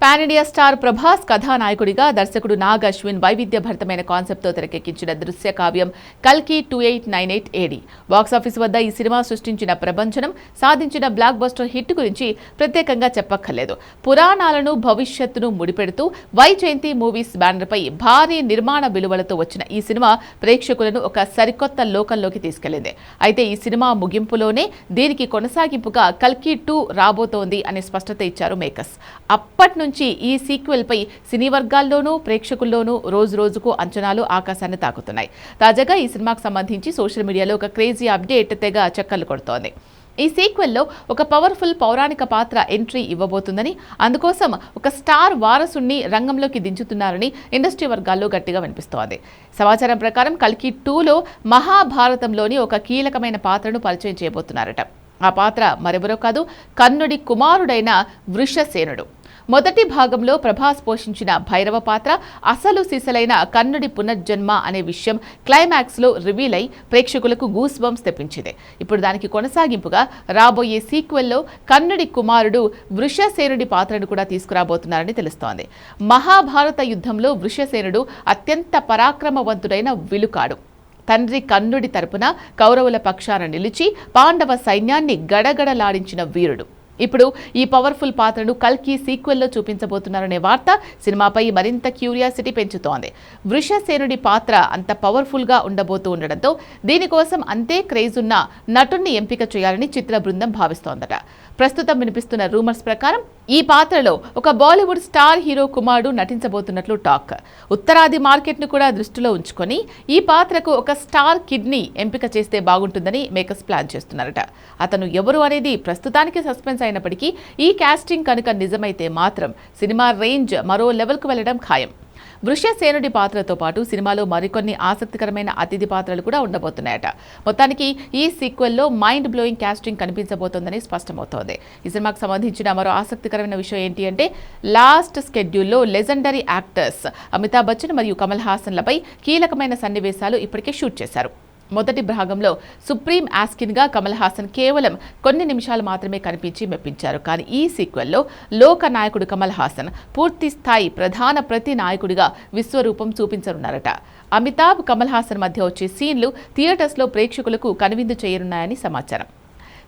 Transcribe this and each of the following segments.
Pan India star Prabhas కథానాయకుడిగా దర్శకుడు నాగ్ అశ్విన్ వైవిధ్యభరితమైన కాన్సెప్ట్తో తెరకెక్కించిన దృశ్య కావ్యం కల్కి 2898 AD బాక్సాఫీస్ వద్ద ఈ సినిమా సృష్టించిన ప్రభంజనం సాధించిన బ్లాక్ బస్టర్ హిట్ గురించి ప్రత్యేకంగా చెప్పక్కర్లేదు. పురాణాలను భవిష్యత్తును ముడిపెడుతూ వైజయంతి మూవీస్ బ్యానర్పై భారీ నిర్మాణ విలువలతో వచ్చిన ఈ సినిమా ప్రేక్షకులను ఒక సరికొత్త లోకంలోకి తీసుకెళ్లింది. అయితే ఈ సినిమా ముగింపులోనే దీనికి కొనసాగింపుగా కల్కి 2 రాబోతోంది అనే స్పష్టత ఇచ్చారు మేకర్స్. అప్పటి నుంచి ఈ సీక్వెల్ పై సినీ వర్గాల్లోనూ ప్రేక్షకుల్లోనూ రోజు రోజుకు అంచనాలు ఆకాశాన్ని తాకుతున్నాయి. తాజాగా ఈ సినిమాకు సంబంధించి సోషల్ మీడియాలో ఒక క్రేజీ అప్డేట్ తెగ చక్కర్లు కొడుతోంది. ఈ సీక్వెల్లో ఒక పవర్ఫుల్ పౌరాణిక పాత్ర ఎంట్రీ ఇవ్వబోతుందని, అందుకోసం ఒక స్టార్ వారసుణ్ణి రంగంలోకి దించుతున్నారని ఇండస్ట్రీ వర్గాల్లో గట్టిగా వినిపిస్తోంది. సమాచారం ప్రకారం కల్కి 2లో మహాభారతంలోని ఒక కీలకమైన పాత్రను పరిచయం చేయబోతున్నారట. ఆ పాత్ర మరెవరో కాదు, కర్ణుడి కుమారుడైన వృషసేనుడు. మొదటి భాగంలో ప్రభాస్ పోషించిన భైరవ పాత్ర అసలు సిసలైన కర్ణుడి పునర్జన్మ అనే విషయం క్లైమాక్స్లో రివీల్ అయి ప్రేక్షకులకు గూస్ బంప్స్ తెప్పించింది. ఇప్పుడు దానికి కొనసాగింపుగా రాబోయే సీక్వెల్లో కర్ణుడి కుమారుడు వృషసేనుడి పాత్రను కూడా తీసుకురాబోతున్నారని తెలుస్తోంది. మహాభారత యుద్ధంలో వృషసేనుడు అత్యంత పరాక్రమవంతుడైన విలుకాడు. తండ్రి కర్ణుడి తరపున కౌరవుల పక్షాన నిలిచి పాండవ సైన్యాన్ని గడగడలాడించిన వీరుడు. ఇప్పుడు ఈ పవర్ఫుల్ పాత్రను కల్కి సీక్వెల్లో చూపించబోతున్నారనే వార్త సినిమాపై మరింత క్యూరియాసిటీ పెంచుతోంది. వృషసేనుడి పాత్ర అంత పవర్ఫుల్గా ఉండబోతూ ఉండడంతో దీనికోసం అంతే క్రేజ్ ఉన్న నటుణ్ణి ఎంపిక చేయాలని చిత్ర బృందం భావిస్తోందట. ప్రస్తుతం వినిపిస్తున్న రూమర్స్ ప్రకారం ఈ పాత్రలో ఒక బాలీవుడ్ స్టార్ హీరో కుమారుడు నటించబోతున్నట్లు టాక్. ఉత్తరాది మార్కెట్ను కూడా దృష్టిలో ఉంచుకొని ఈ పాత్రకు ఒక స్టార్ కిడ్ని ఎంపిక చేస్తే బాగుంటుందని మేకర్స్ ప్లాన్ చేస్తున్నారట. అతను ఎవరు అనేది ప్రస్తుతానికి సస్పెన్స్ అయినప్పటికీ ఈ కాస్టింగ్ కనుక నిజమైతే మాత్రం సినిమా రేంజ్ మరో లెవెల్కు వెళ్లడం ఖాయం. వృషసేనుడి పాత్రతో పాటు సినిమాలో మరికొన్ని ఆసక్తికరమైన అతిథి పాత్రలు కూడా ఉండబోతున్నాయట. మొత్తానికి ఈ సీక్వెల్లో మైండ్ బ్లోయింగ్ కాస్టింగ్ కనిపించబోతోందని స్పష్టమవుతోంది. ఈ సినిమాకు సంబంధించిన మరో ఆసక్తికరమైన విషయం ఏంటి అంటే, లాస్ట్ స్కెడ్యూల్లో లెజెండరీ యాక్టర్స్ అమితాబ్ బచ్చన్ మరియు కమల్ హాసన్లపై కీలకమైన సన్నివేశాలు ఇప్పటికే షూట్ చేశారు. మొదటి భాగంలో సుప్రీం యాస్కిన్గా కమల్ హాసన్ కేవలం కొన్ని నిమిషాలు మాత్రమే కనిపించి మెప్పించారు. కానీ ఈ సీక్వెల్లో లోక నాయకుడు కమల్ హాసన్ పూర్తి స్థాయి ప్రధాన ప్రతి నాయకుడిగా విశ్వరూపం చూపించనున్నారట. అమితాబ్ కమల్ హాసన్ మధ్య వచ్చే సీన్లు థియేటర్స్లో ప్రేక్షకులకు కనువిందు చేయనున్నాయని సమాచారం.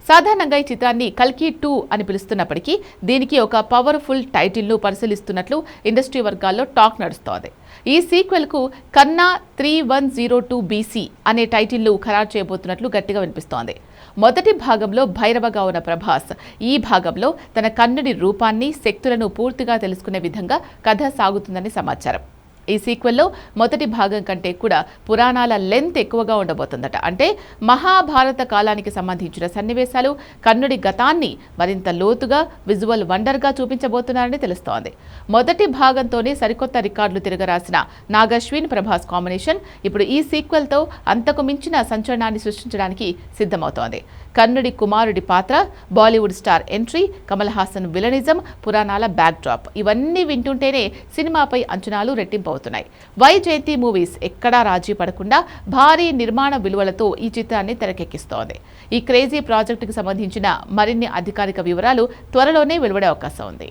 సాధారణంగా ఈ చిత్రాన్ని కల్కి 2 అని పిలుస్తున్నప్పటికీ దీనికి ఒక పవర్ఫుల్ టైటిల్ను పరిశీలిస్తున్నట్లు ఇండస్ట్రీ వర్గాల్లో టాక్ నడుస్తోంది. ఈ సీక్వెల్కు కన్నా 3102 BC అనే టైటిల్ను ఖరారు చేయబోతున్నట్లు గట్టిగా వినిపిస్తోంది. మొదటి భాగంలో భైరవగా ఉన్న ప్రభాస్ ఈ భాగంలో తన కర్ణుడి రూపాన్ని, శక్తులను పూర్తిగా తెలుసుకునే విధంగా కథ సాగుతుందని సమాచారం. ఈ సీక్వెల్లో మొదటి భాగం కంటే కూడా పురాణాల లెంత్ ఎక్కువగా ఉండబోతుందట. అంటే మహాభారత కాలానికి సంబంధించిన సన్నివేశాలు, కర్ణుడి గతాన్ని మరింత లోతుగా విజువల్ వండర్గా చూపించబోతున్నారని తెలుస్తోంది. మొదటి భాగంతోనే సరికొత్త రికార్డులు తిరగరాసిన నాగ్ అశ్విన్ ప్రభాస్ కాంబినేషన్ ఇప్పుడు ఈ సీక్వెల్తో అంతకు మించిన సంచలనాన్ని సృష్టించడానికి సిద్ధమవుతోంది. కర్ణుడి కుమారుడి పాత్ర, Bollywood star entry, Kamal Haasan villainism, పురాణాల బ్యాక్ డ్రాప్ ఇవన్నీ వింటుంటేనే సినిమాపై అంచనాలు రెట్టింపవుతున్నాయి. వైజయంతి మూవీస్ ఎక్కడా రాజీ పడకుండా భారీ నిర్మాణ విలువలతో ఈ చిత్రాన్ని తెరకెక్కిస్తోంది. ఈ క్రేజీ ప్రాజెక్టుకు సంబంధించిన మరిన్ని అధికారిక వివరాలు త్వరలోనే వెలువడే అవకాశం ఉంది.